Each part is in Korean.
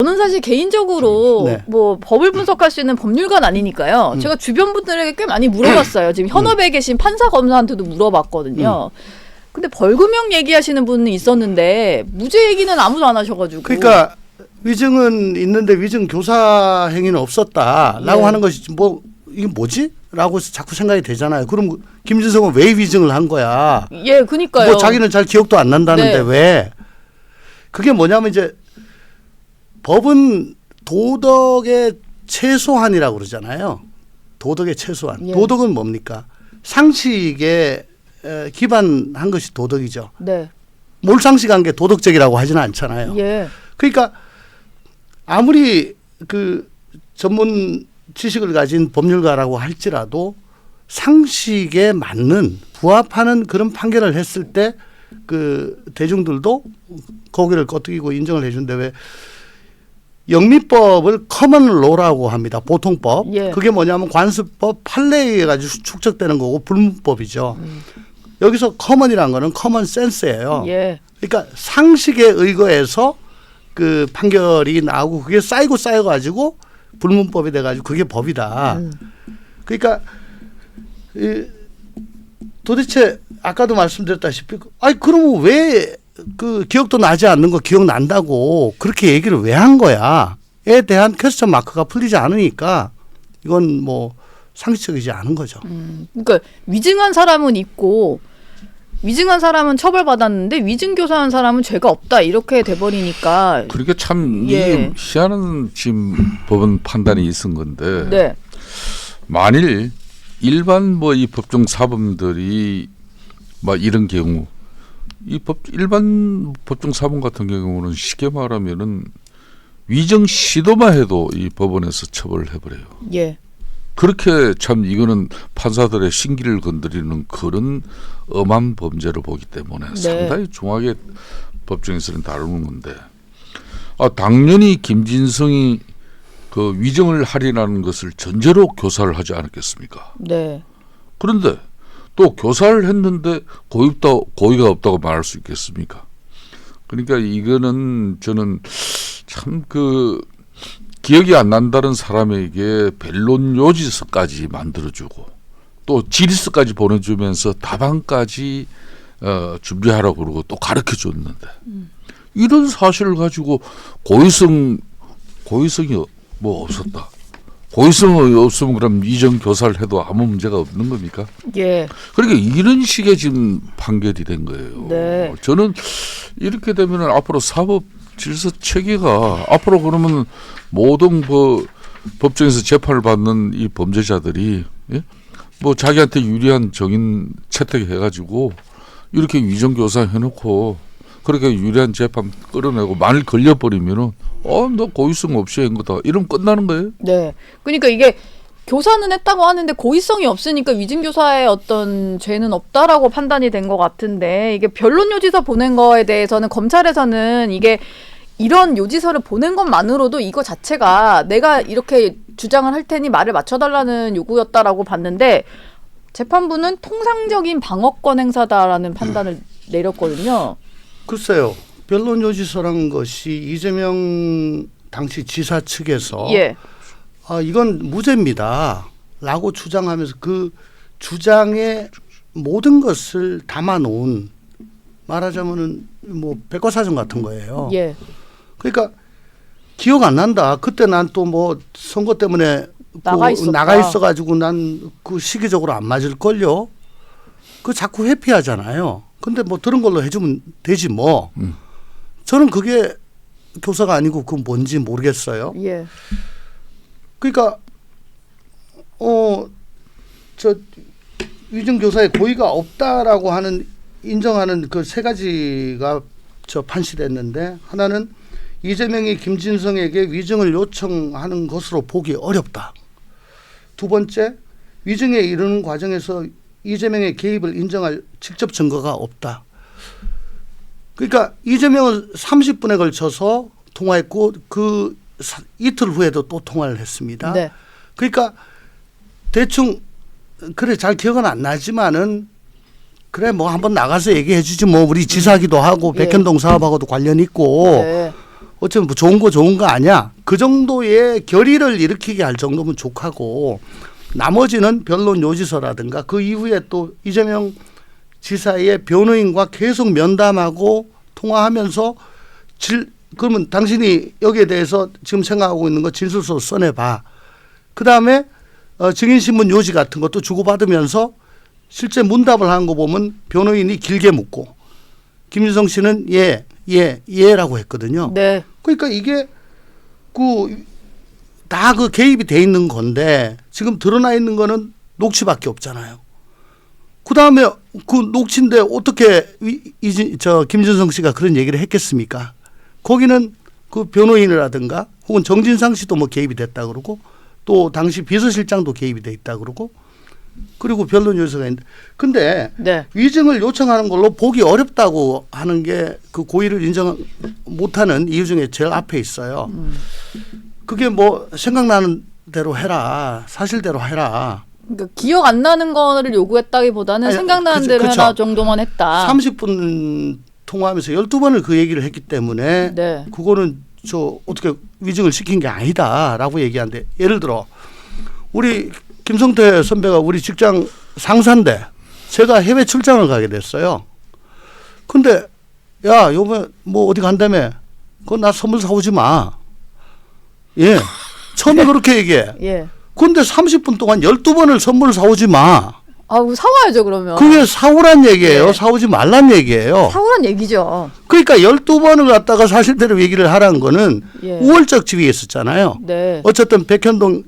저는 사실 개인적으로 네. 뭐 법을 분석할 수 있는 법률가는 아니니까요. 제가 주변 분들에게 꽤 많이 물어봤어요. 지금 현업에 계신 판사 검사한테도 물어봤거든요. 근데 벌금형 얘기하시는 분은 있었는데 무죄 얘기는 아무도 안 하셔가지고. 그러니까 위증은 있는데 위증 교사 행위는 없었다라고 예. 하는 것이 뭐 이게 뭐지? 라고 자꾸 생각이 되잖아요. 그럼 김진성은 왜 위증을 한 거야? 예, 그니까요. 뭐 자기는 잘 기억도 안 난다는데 네. 왜? 그게 뭐냐면 이제 법은 도덕의 최소한이라고 그러잖아요. 도덕의 최소한. 예. 도덕은 뭡니까? 상식에 기반한 것이 도덕이죠. 네. 몰상식한 게 도덕적이라고 하지는 않잖아요. 예. 그러니까 아무리 그 전문 지식을 가진 법률가라고 할지라도 상식에 맞는 부합하는 그런 판결을 했을 때 그 대중들도 고개를 끄덕이고 인정을 해준데 왜 영미법을 커먼로라고 합니다. 보통법. 예. 그게 뭐냐면 관습법 판례에 의해 가지고 축적되는 거고 불문법이죠. 여기서 커먼이라는 거는 커먼 센스예요. 예. 그러니까 상식에 의거해서 그 판결이 나오고 그게 쌓여가지고 불문법이 돼가지고 그게 법이다. 그러니까 도대체 아까도 말씀드렸다시피 아니 그러면 왜 그 기억도 나지 않는 거 기억난다고 그렇게 얘기를 왜 한 거야?에 대한 퀘스천 마크가 풀리지 않으니까 이건 뭐 상식적이지 않은 거죠. 그러니까 위증한 사람은 있고 위증한 사람은 처벌받았는데 위증 교사한 사람은 죄가 없다 이렇게 돼버리니까. 그러니까 참 예. 이 희한한 지금 법원 판단이 있은 건데 네. 만일 일반 뭐 이 법정 사범들이 막 이런 경우 일반 법정 사범 같은 경우는 쉽게 말하면은 위증 시도만 해도 이 법원에서 처벌을 해버려요. 예. 그렇게 참 이거는 판사들의 신기를 건드리는 그런 엄한 범죄로 보기 때문에 네. 상당히 중하게 법정에서는 다루는 건데 당연히 김진성이 그 위증을 하리라는 것을 전제로 교사를 하지 않았겠습니까? 네. 그런데 또 교사를 했는데 고의가 없다고 말할 수 있겠습니까? 그러니까 이거는 저는 참 그 기억이 안 난다는 사람에게 변론 요지서까지 만들어주고 또 질의서까지 보내주면서 답안까지 준비하라고 그러고 또 가르쳐줬는데 이런 사실을 가지고 고의성이 뭐 없었다. 고의성이 없으면 그럼 이전 교사를 해도 아무 문제가 없는 겁니까? 예. 그러니까 이런 식의 지금 판결이 된 거예요. 네. 저는 이렇게 되면 앞으로 사법 질서 체계가 앞으로 그러면 모든 법정에서 재판을 받는 이 범죄자들이 예? 뭐 자기한테 유리한 정인 채택해가지고 이렇게 위정교사 해놓고 그렇게 유리한 재판 끌어내고 만일 걸려버리면은 너 고의성 없이 한 거다 이러면 끝나는 거예요. 네. 그러니까 이게 교사는 했다고 하는데 고의성이 없으니까 위증교사의 어떤 죄는 없다라고 판단이 된 것 같은데 이게 변론 요지서 보낸 거에 대해서는 검찰에서는 이게 이런 요지서를 보낸 것만으로도 이거 자체가 내가 이렇게 주장을 할 테니 말을 맞춰달라는 요구였다라고 봤는데 재판부는 통상적인 방어권 행사다라는 판단을 내렸거든요. 글쎄요. 변론 요지서란 것이 이재명 당시 지사 측에서 예. 이건 무죄입니다. 라고 주장하면서 그 주장의 모든 것을 담아놓은 말하자면은 뭐 백과사전 같은 거예요. 예. 그러니까 기억 안 난다. 그때 난 또 뭐 선거 때문에 나가 있어가지고 난 그 시기적으로 안 맞을걸요. 그 자꾸 회피하잖아요. 근데 뭐 들은 걸로 해주면 되지 뭐. 저는 그게 교사가 아니고 그건 뭔지 모르겠어요. 예. 그러니까 저 위증 교사의 고의가 없다라고 하는 인정하는 그 세 가지가 저 판시됐는데 하나는 이재명이 김진성에게 위증을 요청하는 것으로 보기 어렵다. 두 번째, 위증에 이르는 과정에서 이재명의 개입을 인정할 직접 증거가 없다. 그러니까 이재명은 30분에 걸쳐서 통화했고 그 이틀 후에도 또 통화를 했습니다. 네. 그러니까 대충 그래 잘 기억은 안 나지만은 그래 뭐 한번 나가서 얘기해 주지 뭐 우리 지사기도 하고 예. 백현동 사업하고도 관련 있고 네. 어쩌면 뭐 좋은 거 아니야. 그 정도의 결의를 일으키게 할 정도면 족하고 나머지는 변론 요지서라든가 그 이후에 또 이재명 지사의 변호인과 계속 면담하고 통화하면서 그러면 당신이 여기에 대해서 지금 생각하고 있는 거 진술서 써내봐. 그다음에 증인신문 요지 같은 것도 주고받으면서 실제 문답을 한 거 보면 변호인이 길게 묻고 김윤성 씨는 예라고 했거든요. 네. 그러니까 이게 다 그 개입이 돼 있는 건데 지금 드러나 있는 거는 녹취밖에 없잖아요. 그 다음에 그 녹취인데 어떻게 김준성 씨가 그런 얘기를 했겠습니까? 거기는 그 변호인이라든가 혹은 정진상 씨도 뭐 개입이 됐다 그러고 또 당시 비서실장도 개입이 돼 있다 그러고 그리고 변론 요소가 있는데 근데 네. 위증을 요청하는 걸로 보기 어렵다고 하는 게 그 고의를 인정 못하는 이유 중에 제일 앞에 있어요. 그게 뭐 생각나는 대로 해라. 사실대로 해라. 그러니까 기억 안 나는 거를 요구했다기보다는 아니, 생각나는 대로 그쵸. 해라 정도만 했다. 30분 통화하면서 12번을 그 얘기를 했기 때문에 네. 그거는 어떻게 위증을 시킨 게 아니다라고 얘기하는데 예를 들어 우리 김성태 선배가 우리 직장 상사인데 제가 해외 출장을 가게 됐어요. 근데 야 요번에 뭐 어디 간다며 그건 나 선물 사오지 마. 예. 처음에 그렇게 얘기해. 예. 근데 30분 동안 12번을 선물을 사오지 마. 사와야죠 그러면. 그게 사오란 얘기예요. 네. 사오지 말란 얘기예요. 사오란 얘기죠. 그러니까 12번을 갖다가 사실대로 얘기를 하라는 거는 예. 우월적 지위였었잖아요. 네. 어쨌든 백현동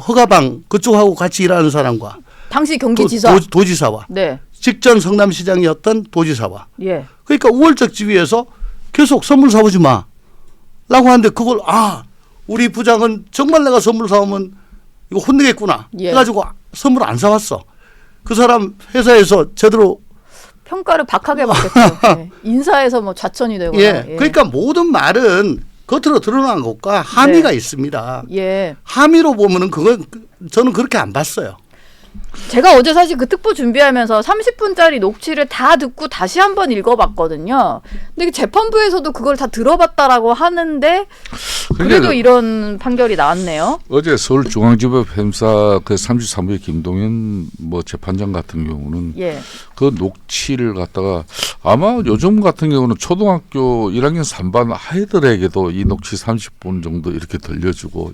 허가방 그쪽하고 같이 일하는 사람과 당시 경기지사. 도지사와 네. 직전 성남시장이었던 도지사와 예. 그러니까 우월적 지위에서 계속 선물 사오지 마 라고 하는데 그걸 우리 부장은 정말 내가 선물 사오면 이거 혼내겠구나 예. 해가지고 선물 안 사왔어. 그 사람 회사에서 제대로 평가를 박하게 받겠죠. 예. 인사에서 뭐 좌천이 되거나. 예. 그러니까 모든 말은 겉으로 드러난 것과 함의가 네. 있습니다. 예. 함의로 보면은 그건 저는 그렇게 안 봤어요. 제가 어제 사실 그 특보 준비하면서 30분짜리 녹취를 다 듣고 다시 한번 읽어봤거든요. 근데 재판부에서도 그걸 다 들어봤다라고 하는데 그래도 이런 판결이 나왔네요. 어제 서울중앙지법 형사 그 33부의 김동현 뭐 재판장 같은 경우는 예. 그 녹취를 갖다가 아마 요즘 같은 경우는 초등학교 1학년 3반 아이들에게도 이 녹취 30분 정도 이렇게 들려주고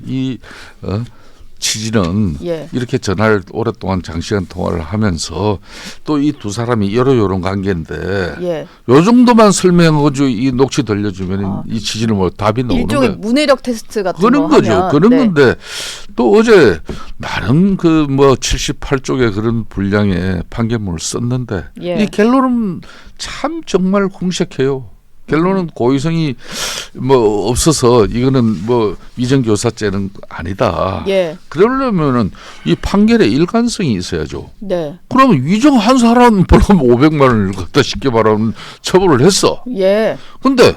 취지는 예. 이렇게 전화를 오랫동안 장시간 통화를 하면서 또 이 두 사람이 요런 관계인데 예. 요 정도만 설명해가지고 이 녹취 들려주면 이 취지는 뭐 답이 나오는 일종의 거예요. 문해력 테스트 같은 그런 거 거죠. 하면. 그런 네. 건데 또 어제 나름 그 뭐 78쪽의 그런 분량의 판결문을 썼는데 예. 이 결론은 참 정말 궁색해요. 결론은 고의성이 뭐 없어서 이거는 뭐 위정교사죄는 아니다. 예. 그러려면은 이 판결에 일관성이 있어야죠. 네. 그러면 위정한 사람 벌금 500만 원을 갖다 쉽게 말하면 처벌을 했어. 예. 근데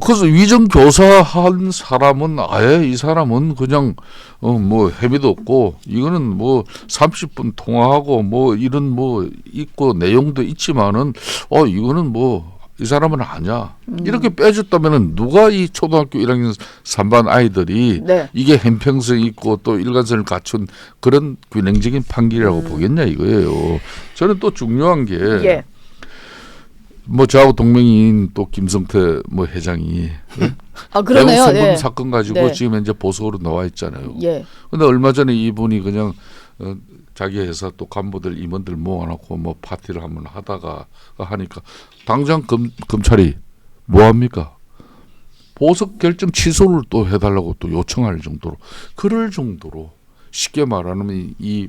그래서 위정교사한 사람은 아예 이 사람은 그냥 뭐 혐의도 없고 이거는 뭐 30분 통화하고 뭐 이런 뭐 있고 내용도 있지만은 이거는 뭐 이 사람은 아니야. 이렇게 빼줬다면은 누가 이 초등학교 1학년 3반 아이들이 네. 이게 형평성이 있고 또 일관성을 갖춘 그런 균형적인 판결이라고 보겠냐 이거예요. 저는 또 중요한 게 예. 뭐 저하고 동맹인 또 김성태 뭐 회장이 그러네요. 대북 송금 예. 사건 가지고 네. 지금 이제 보석으로 나와 있잖아요. 예. 근데 얼마 전에 이분이 그냥 자기 회사 또 간부들 임원들 모아놓고 뭐 파티를 한번 하다가 하니까 당장 검찰이 뭐 합니까? 보석 결정 취소를 또 해달라고 또 요청할 정도로 그럴 정도로 쉽게 말하면 이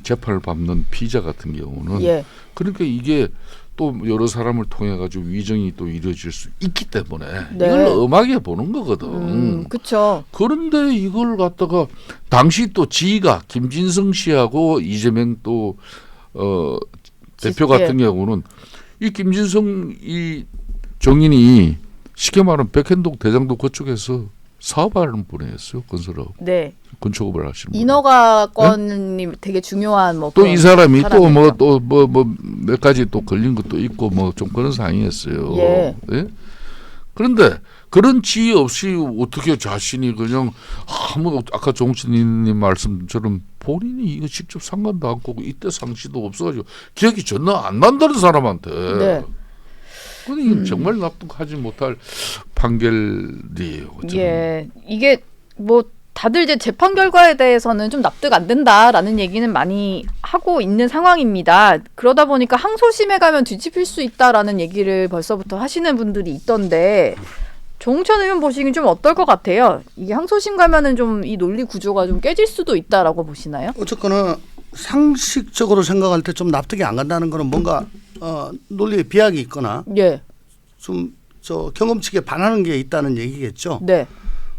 재판을 밟는 피의자 같은 경우는 예. 그러니까 이게 또 여러 사람을 통해 가지고 위정이 또 이루어질 수 있기 때문에 네. 이걸 엄하게 보는 거거든. 그렇죠. 그런데 이걸 갖다가 당시 또 지가 김진성 씨하고 이재명 또 대표 같은 경우는 이 김진성 이 정인이 쉽게 말하면 백현동 대장동 그쪽에서 사업하는 분이었어요. 건설업. 네. 건축업을 하시는 분. 인허가 건이 되게 중요한 뭐 또 이 사람이 또 뭐 사람이죠. 또 뭐 몇 가지 또 걸린 것도 있고 뭐 좀 그런 상황이었어요. 예. 예? 그런데 그런 지위 없이 어떻게 자신이 그냥 아무 아까 종신님 말씀처럼 본인이 이거 직접 상관도 않고 이때 상시도 없어가지고 기억이 전혀 안 난다는 사람한테. 네. 근데 이건 정말 납득하지 못할 판결이에요. 저는. 예, 이게 뭐 다들 이제 재판 결과에 대해서는 좀 납득 안 된다라는 얘기는 많이 하고 있는 상황입니다. 그러다 보니까 항소심에 가면 뒤집힐 수 있다라는 얘기를 벌써부터 하시는 분들이 있던데 조홍천 의원 보시기엔 좀 어떨 것 같아요? 이게 항소심 가면은 좀 이 논리 구조가 좀 깨질 수도 있다라고 보시나요? 어쨌거나 상식적으로 생각할 때 좀 납득이 안 간다는 거는 뭔가 논리에 비약이 있거나 예, 좀 경험치에 반하는 게 있다는 얘기겠죠. 네,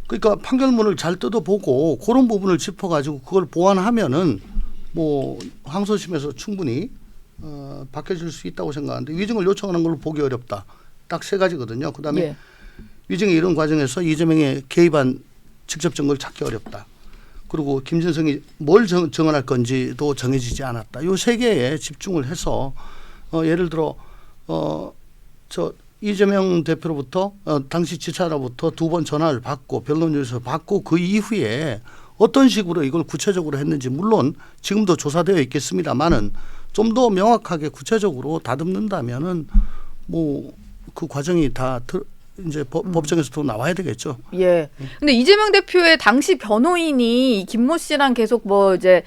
그러니까 판결문을 잘 뜯어보고 그런 부분을 짚어가지고 그걸 보완하면은 뭐 항소심에서 충분히 바뀌어질 수 있다고 생각하는데 위증을 요청하는 걸로 보기 어렵다. 딱 세 가지거든요. 그다음에 예, 위증의 이런 과정에서 이재명의 개입한 직접 증거를 찾기 어렵다. 그리고 김진성이 뭘 증언할 건지도 정해지지 않았다. 요 세 개에 집중을 해서 예를 들어 이재명 대표로부터 당시 지사로부터 2번 전화를 받고 변론료에서 받고 그 이후에 어떤 식으로 이걸 구체적으로 했는지 물론 지금도 조사되어 있겠습니다만은 좀 더 명확하게 구체적으로 다듬는다면은 뭐 그 과정이 다 이제 법정에서도 나와야 되겠죠. 예. 근데 이재명 대표의 당시 변호인이 김모 씨랑 계속 뭐 이제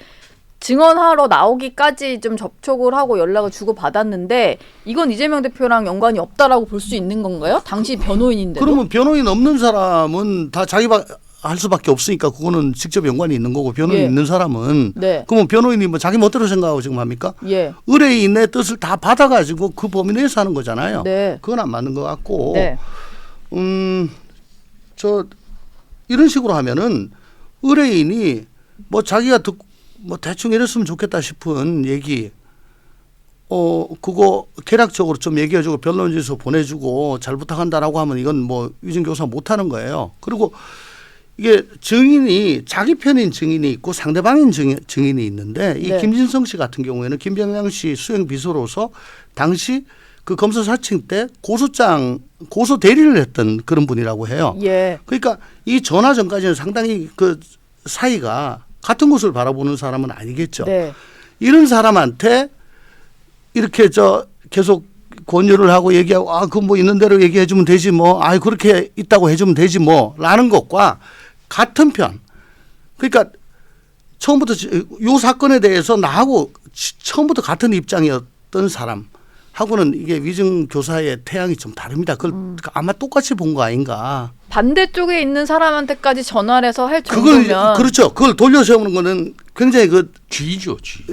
증언하러 나오기까지 좀 접촉을 하고 연락을 주고 받았는데 이건 이재명 대표랑 연관이 없다라고 볼 수 있는 건가요? 당시 변호인인데도. 그러면 변호인 없는 사람은 다 자기 할 수밖에 없으니까 그거는 직접 연관이 있는 거고 변호인 예. 있는 사람은 네. 그러면 변호인이 뭐 자기 멋대로 생각하고 지금 합니까? 예. 의뢰인의 뜻을 다 받아가지고 그 범위 내에서 하는 거잖아요. 네. 그건 안 맞는 것 같고 네. 이런 식으로 하면은 의뢰인이 뭐 자기가 듣고 뭐 대충 이랬으면 좋겠다 싶은 얘기 그거 개략적으로 좀 얘기해주고 변론지에서 보내주고 잘 부탁한다라고 하면 이건 뭐 위증교사 못하는 거예요. 그리고 이게 증인이 자기 편인 증인이 있고 상대방인 증인이 있는데 이 네. 김진성 씨 같은 경우에는 김병양 씨 수행 비서로서 당시 그 검사 사칭 때 고소 대리를 했던 그런 분이라고 해요. 예. 그러니까 이 전화 전까지는 상당히 그 사이가 같은 곳을 바라보는 사람은 아니겠죠. 네. 이런 사람한테 이렇게 계속 권유를 하고 얘기하고 그 뭐 있는 대로 얘기해 주면 되지 뭐 그렇게 있다고 해주면 되지 뭐라는 것과 같은 편. 그러니까 처음부터 요 사건에 대해서 나하고 처음부터 같은 입장이었던 사람하고는 이게 위증 교사의 태양이 좀 다릅니다. 그걸 아마 똑같이 본 거 아닌가. 반대쪽에 있는 사람한테까지 전화를 해서 할 그걸 정도면 그렇죠. 그걸 돌려 세우는 거는 굉장히 쥐죠, 쥐.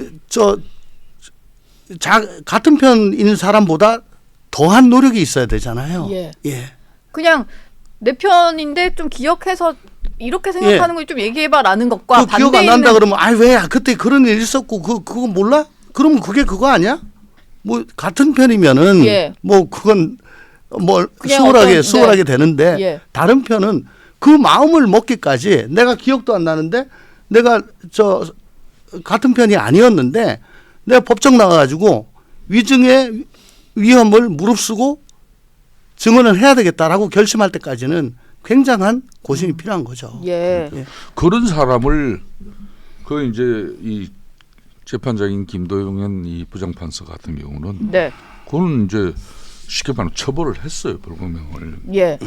같은 편인 사람보다 더한 노력이 있어야 되잖아요. 예. 예. 그냥 내 편인데 좀 기억해서 이렇게 생각하는 걸 좀 얘기해봐라는 것과 그 기억 안 난다 그러면 왜 그때 그런 일 있었고 그거 몰라? 그러면 그게 그거 아니야? 뭐 같은 편이면은 예. 뭐 그건 뭐 그냥 수월하게 되는데 예. 다른 편은 그 마음을 먹기까지 내가 기억도 안 나는데 내가 같은 편이 아니었는데 내가 법정 나가가지고 위증의 위험을 무릅쓰고 증언을 해야 되겠다라고 결심할 때까지는 굉장한 고심이 필요한 거죠. 예. 그런 사람을 이제 이 재판장인 김도영은 이 부장판사 같은 경우는 네. 그건 이제 쉽게 말하면 처벌을 했어요, 벌금형을. 예.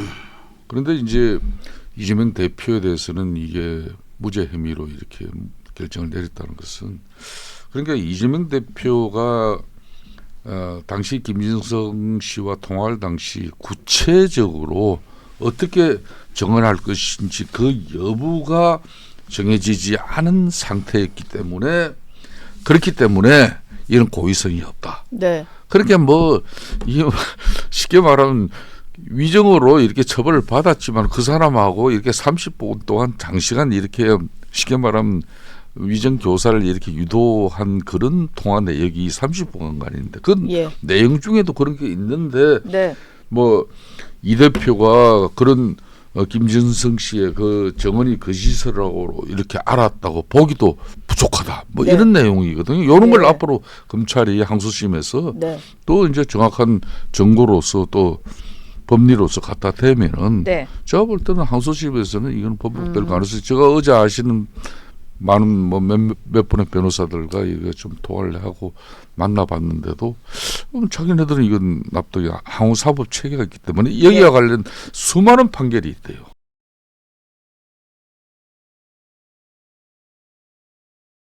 그런데 이제 이재명 대표에 대해서는 이게 무죄 혐의로 이렇게 결정을 내렸다는 것은 그러니까 이재명 대표가 당시 김진성 씨와 통화할 당시 구체적으로 어떻게 증언할 것인지 그 여부가 정해지지 않은 상태였기 때문에 그렇기 때문에 이런 고의성이 없다. 네. 그러니까 뭐 이게 쉽게 말하면 위정으로 이렇게 처벌을 받았지만 그 사람하고 이렇게 30분 동안 장시간 이렇게 쉽게 말하면 위정 교사를 이렇게 유도한 그런 통화 내역이 30분간인데 그 예. 내용 중에도 그런 게 있는데 네. 뭐 이 대표가 그런 김진성 씨의 그 정언이 거짓이라고 이렇게 알았다고 보기도 부족하다. 뭐 네. 이런 내용이거든요. 이런 걸 네. 앞으로 검찰이 항소심에서 네. 또 이제 정확한 증거로서 또 법리로서 갖다 대면은 네. 제가 볼 때는 항소심에서는 이건 번복될 가능성이 제가 어제 아시는 많은 뭐 몇 분의 변호사들과 이거 좀 통화를 하고 만나봤는데도 자기네들은 이건 납득이 항우사법 체계가 있기 때문에 여기와 관련 수많은 판결이 있대요.